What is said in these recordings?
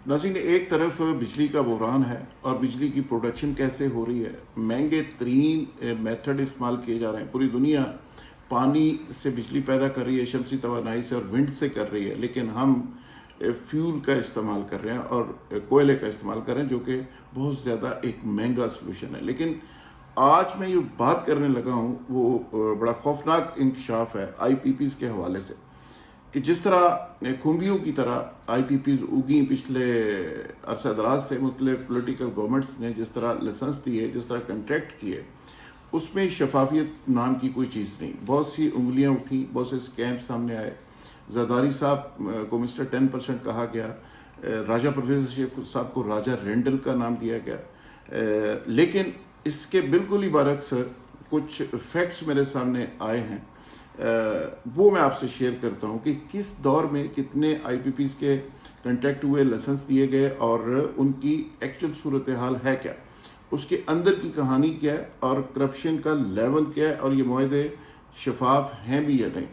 नाज़रीन, एक तरफ बिजली का बहरान है और बिजली की प्रोडक्शन कैसे हो रही है। महंगे तरीन मेथड इस्तेमाल किए जा रहे हैं। पूरी दुनिया पानी से बिजली पैदा कर रही है, शमसी तवानाई से और विंड से कर रही है, लेकिन हम फ्यूल का इस्तेमाल कर रहे हैं और कोयले का इस्तेमाल कर रहे हैं, जो कि बहुत ज़्यादा एक महंगा सलूशन है। लेकिन आज मैं ये बात करने लगा हूँ वो बड़ा खौफनाक इंकशाफ है IPPs के हवाले से, कि जिस तरह खुम्बियों की तरह IPPs उगी पिछले अरसा दराज से मुख्तलिफ पोलिटिकल गवर्नमेंट्स ने जिस तरह लाइसेंस दिए, जिस तरह कंट्रैक्ट किए, उसमें शफाफियत नाम की कोई चीज़ नहीं। बहुत सी उंगलियां उठी, बहुत से स्कैम सामने आए। जरदारी साहब को मिस्टर 10% कहा गया, राजा परवेज शेख साहब को राजा रेंडल का नाम दिया गया, लेकिन इसके बिल्कुल ही बरक्स कुछ फैक्ट्स मेरे सामने आए हैं। वो मैं आपसे शेयर करता हूँ कि किस दौर में कितने IPPs के कंट्रैक्ट हुए, लाइसेंस दिए गए और उनकी एक्चुअल सूरत हाल है क्या, उसके अंदर की कहानी क्या है और करप्शन का लेवल क्या है और ये मुआहदे शफाफ हैं भी या नहीं।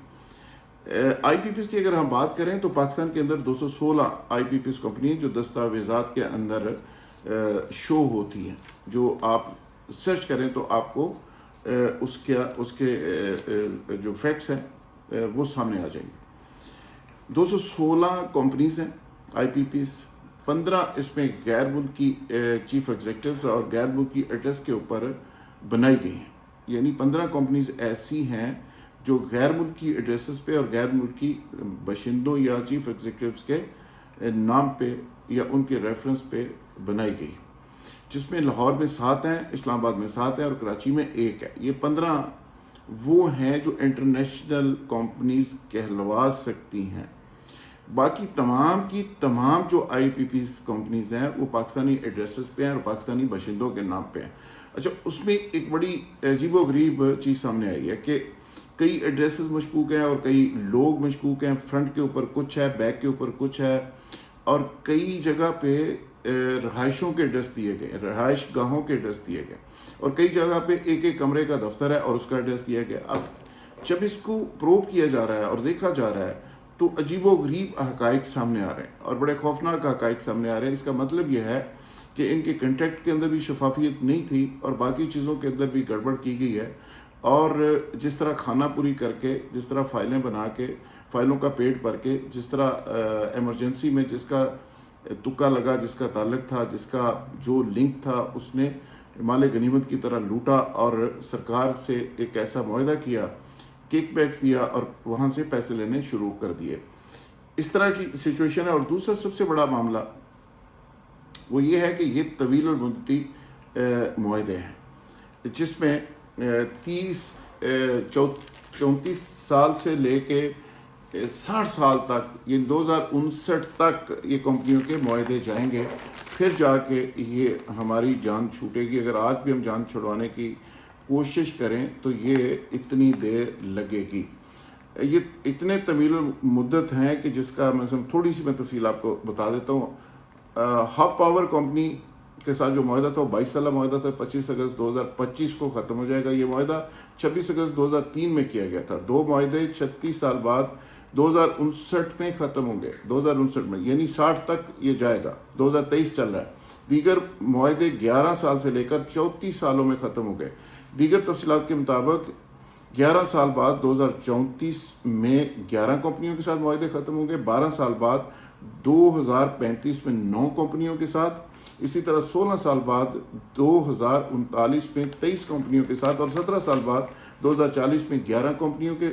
IPPs की अगर हम बात करें तो पाकिस्तान के अंदर 216 IPPs कंपनी जो दस्तावेज़ात के अंदर शो होती हैं, जो आप सर्च करें तो आपको उसके जो फैक्ट्स हैं वो सामने आ जाएंगे। 216 कंपनीज हैं IPPs, 15 इसमें गैर मुल्की चीफ एग्जीक्यूटिव्स और गैर मुल्की एड्रेस के ऊपर बनाई गई हैं। यानी 15 कंपनीज ऐसी हैं जो गैर मुल्की एड्रेसेस पे और गैर मुल्की बशिंदों या चीफ एग्जीक्यूटिव्स के नाम पे या उनके रेफरेंस पे बनाई गई, जिसमें लाहौर में 7 हैं, इस्लामाबाद में 7 हैं और कराची में 1 है। ये 15 वो हैं जो इंटरनेशनल कंपनीज कहलवा सकती हैं। बाकी तमाम की तमाम जो IPPs कंपनीज हैं वो पाकिस्तानी एड्रेसेस पे हैं और पाकिस्तानी बशिंदों के नाम पे हैं। अच्छा, उसमें एक बड़ी अजीबोगरीब चीज़ सामने आई है कि कई एड्रेसेस मशकूक हैं और कई लोग मशकूक हैं। फ्रंट के ऊपर कुछ है, बैक के ऊपर कुछ है, और कई जगह पे रहायशों के एड्रेस दिए गए, रहायश गाहों के एड्रेस दिए गए, और कई जगह पे एक एक कमरे का दफ्तर है और उसका एड्रेस दिया गया। अब जब इसको प्रूव किया जा रहा है और देखा जा रहा है तो अजीबोगरीब हकाइक सामने आ रहे हैं और बड़े खौफनाक हकाइक सामने आ रहे हैं। इसका मतलब यह है कि इनके कंट्रैक्ट के अंदर भी शफाफियत नहीं थी और बाकी चीज़ों के अंदर भी गड़बड़ की गई है। और जिस तरह खाना पूरी करके, जिस तरह फाइलें बना के, फाइलों का पेट भर के, जिस तरह इमरजेंसी में जिसका तुक्का लगा, जिसका ताल्लुक था, जिसका जो लिंक था, उसने माल गनीमत की तरह लूटा और सरकार से एक ऐसा मुआहदा किया, किक बैक्स दिया और वहाँ से पैसे लेने शुरू कर दिए। इस तरह की सिचुएशन है। और दूसरा सबसे बड़ा मामला वो ये है कि ये तवील और मुद्दती मुआहदे हैं, जिसमें 34 साल से लेके 60 साल तक, ये 2059 तक ये कंपनियों के मुआहदे जाएंगे, फिर जाके ये हमारी जान छूटेगी। अगर आज भी हम जान छुड़वाने की कोशिश करें तो ये इतनी देर लगेगी। ये इतने तवील मुद्दत हैं कि जिसका मैं थोड़ी सी तफसील आपको बता देता हूँ। हब पावर कंपनी के साथ जो मुआहदा था वो 22 साल मुआहदा था। 25 अगस्त 2025 को ख़त्म हो जाएगा। ये मुआहदा 26 अगस्त 2003 में किया गया था। 2 मुआहदे 36 साल बाद 2059 में ख़त्म होंगे, 2059 में, यानी 60 तक ये जाएगा। 2023 चल रहा है। दीगर मुआहदे 11 साल से लेकर 34 सालों में ख़त्म हो गए। दीगर तफसीलात के मुताबिक 11 साल बाद 2034 में 11 कंपनियों के साथ मुआहदे ख़त्म होंगे। 12 साल बाद 2035 में 9 कंपनियों के साथ, इसी तरह 16 साल बाद 2039 में 23 कंपनियों के साथ, और 17 साल बाद 2040 में 11 कंपनियों के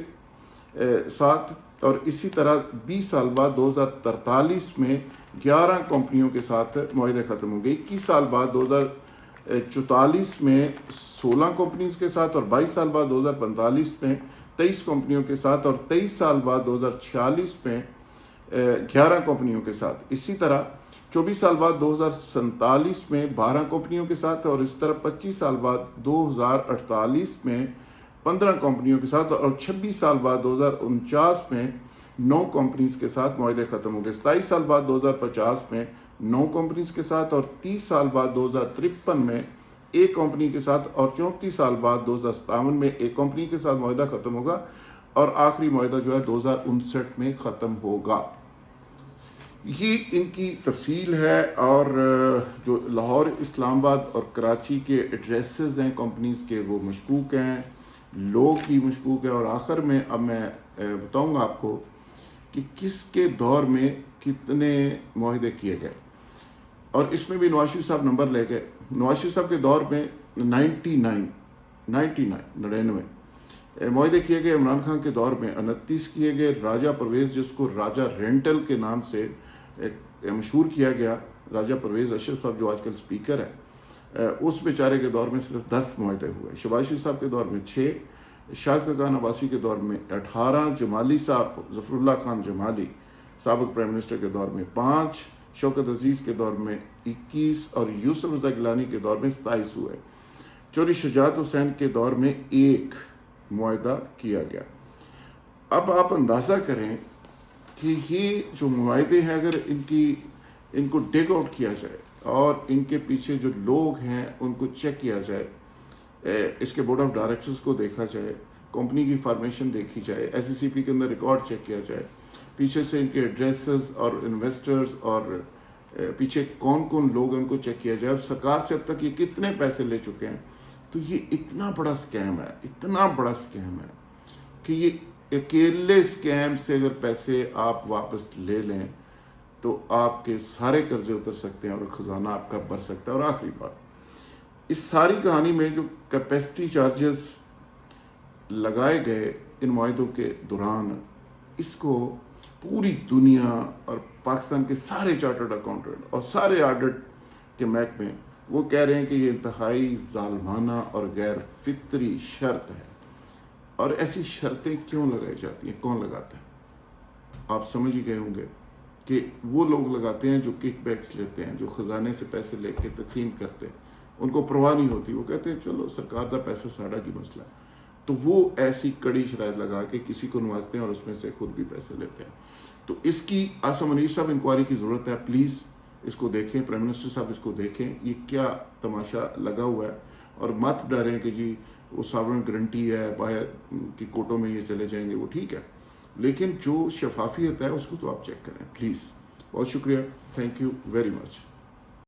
साथ, और इसी तरह 20 साल बाद 2043 में 11 कंपनियों के साथ मुआहदे ख़त्म हो गए। 21 साल बाद 2044 में 16 कंपनीज के साथ, और 22 साल बाद 2045 में 23 कंपनियों के साथ, और 23 साल बाद 2046 में 11 कंपनियों के साथ। इसी तरह 24 साल बाद 2047 में 12 कंपनियों के साथ, और इस तरह 25 साल बाद 2048 में 15 कंपनियों के साथ, और 26 साल बाद 2049 में 9 कंपनीज के साथ मुआहदे ख़त्म हो गए। 27 साल बाद 2050 में 9 कंपनीज के साथ, और 30 साल बाद 2053 में 1 कंपनी के साथ, और 34 साल बाद 2057 में 1 कंपनी के साथ मुआहदा ख़त्म होगा, और आखिरी मुआहदा जो है 2059 में ख़त्म होगा। یہ ان کی تفصیل ہے، اور جو لاہور، اسلام آباد اور کراچی کے ایڈریسز ہیں کمپنیز کے وہ مشکوک ہیں، لوگ بھی مشکوک ہیں، اور آخر میں اب میں بتاؤں گا آپ کو کہ کس کے دور میں کتنے معاہدے کیے گئے، اور اس میں بھی نواز شریف صاحب نمبر لے گئے۔ نواز شریف صاحب کے دور میں 99 معاہدے کیے گئے، عمران خان کے دور میں 29 کیے گئے، راجہ پرویز جس کو راجہ رینٹل کے نام سے مشہور کیا گیا، راجہ پرویز اشرف صاحب جو آج کل سپیکر ہے، اس بیچارے کے دور میں صرف 10 معاہدے ہوئے، شہباز شریف صاحب کے دور میں 6، شاہد خاقان عباسی کے دور میں 18، جمالی صاحب ظفر اللہ خان جمالی سابق پرائم منسٹر کے دور میں 5، شوکت عزیز کے دور میں 21، اور یوسف رضا گیلانی کے دور میں 27 ہوئے۔ چوری شجاعت حسین کے دور میں 1 معاہدہ کیا گیا۔ اب آپ اندازہ کریں کہ یہ جو معاہدے ہیں، اگر ان کو ڈیگ آؤٹ کیا جائے اور ان کے پیچھے جو لوگ ہیں ان کو چیک کیا جائے، اس کے بورڈ آف ڈائریکٹرز کو دیکھا جائے، کمپنی کی فارمیشن دیکھی جائے، ایس سی سی پی کے اندر ریکارڈ چیک کیا جائے، پیچھے سے ان کے ایڈریسز اور انویسٹرز اور پیچھے کون کون لوگ ہیں ان کو چیک کیا جائے، اور سرکار سے اب تک یہ کتنے پیسے لے چکے ہیں، تو یہ اتنا بڑا سکیم ہے، اتنا بڑا سکیم ہے کہ یہ اکیلے سکیم سے اگر پیسے آپ واپس لے لیں تو آپ کے سارے قرضے اتر سکتے ہیں اور خزانہ آپ کا بھر سکتا ہے۔ اور آخری بات، اس ساری کہانی میں جو کیپیسٹی چارجز لگائے گئے ان معاہدوں کے دوران، اس کو پوری دنیا اور پاکستان کے سارے چارٹرڈ اکاؤنٹنٹ اور سارے آڈٹ کے محکمے وہ کہہ رہے ہیں کہ یہ انتہائی ظالمانہ اور غیر فطری شرط ہے۔ اور ایسی شرطیں کیوں لگائی جاتی ہیں، کون لگاتا ہے؟ آپ سمجھ ہی گئے ہوں گے کہ وہ لوگ لگاتے ہیں جو کک بیکس لیتے ہیں، جو خزانے سے پیسے لے کے تقسیم کرتے ہیں، ان کو پرواہ نہیں ہوتی، وہ کہتے ہیں چلو سرکار دا پیسہ ساڑا کی مسئلہ ہے، تو وہ ایسی کڑی شرائط لگا کے کسی کو نوازتے ہیں اور اس میں سے خود بھی پیسے لیتے ہیں۔ تو اس کی آصم منیر صاحب انکوائری کی ضرورت ہے، پلیز اس کو دیکھیں، پرائم منسٹر صاحب اس کو دیکھیں، یہ کیا تماشا لگا ہوا ہے، اور مت ڈریں کہ جی وہ ساورن گارنٹی ہے، باہر کی کوٹوں میں یہ چلے جائیں گے، وہ ٹھیک ہے، لیکن جو شفافیت ہے اس کو تو آپ چیک کریں پلیز۔ بہت شکریہ، تھینک یو ویری مچ۔